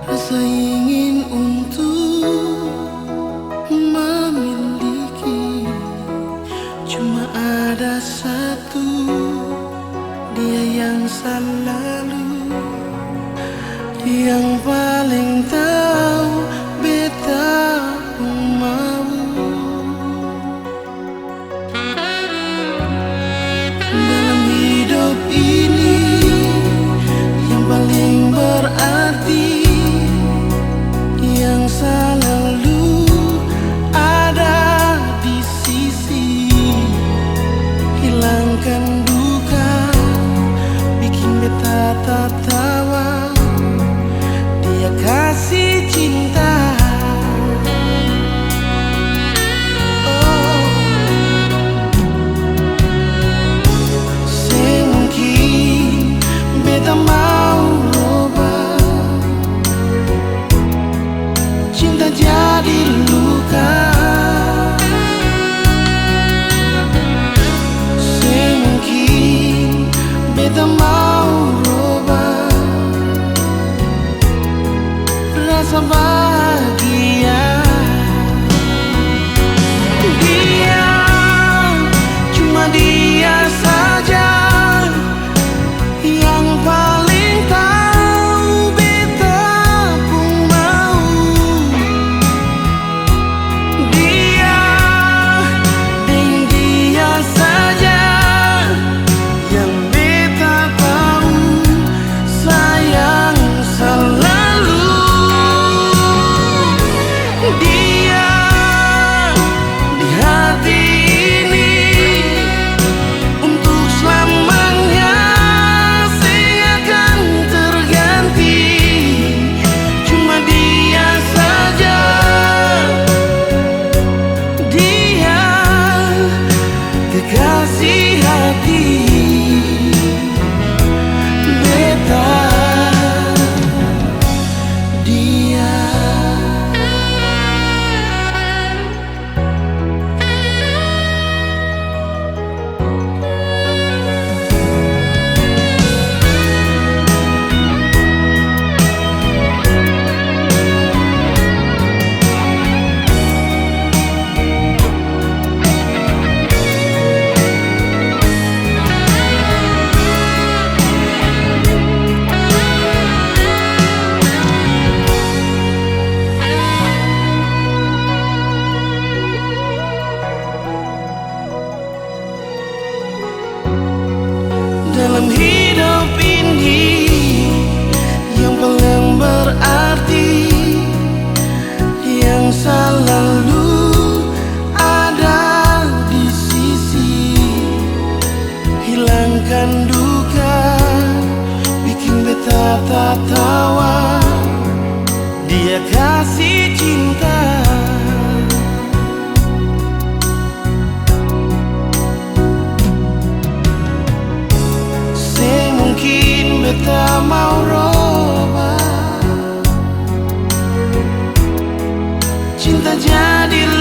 Rasa ingin untuk memiliki, cuma ada satu, dia yang selalu, yang paling tahu beta mau. Dalam hidup ini yang paling berarti, yang selalu ada di sisi, hilangkan duka, bikin beta tertawa, dia kasih cinta. Semungkin beta mau rubah, cinta jadi luka. Semungkin beta mau rubah rasa bahagia. Dia, cuma dia saja yang paling tahu beta pun mau. Dia, dan dia saja yang beta tahu sayang selalu. Dia di hati ini untuk selamanya, seakan terganti. Cuma dia saja, dia kekasih hati beta. Dia dalam hidup ini yang paling berarti, yang selalu ada di sisi, hilangkan duka, bikin beta tertawa, dia kasih cinta. Semungkin beta mau rubah, cinta jadi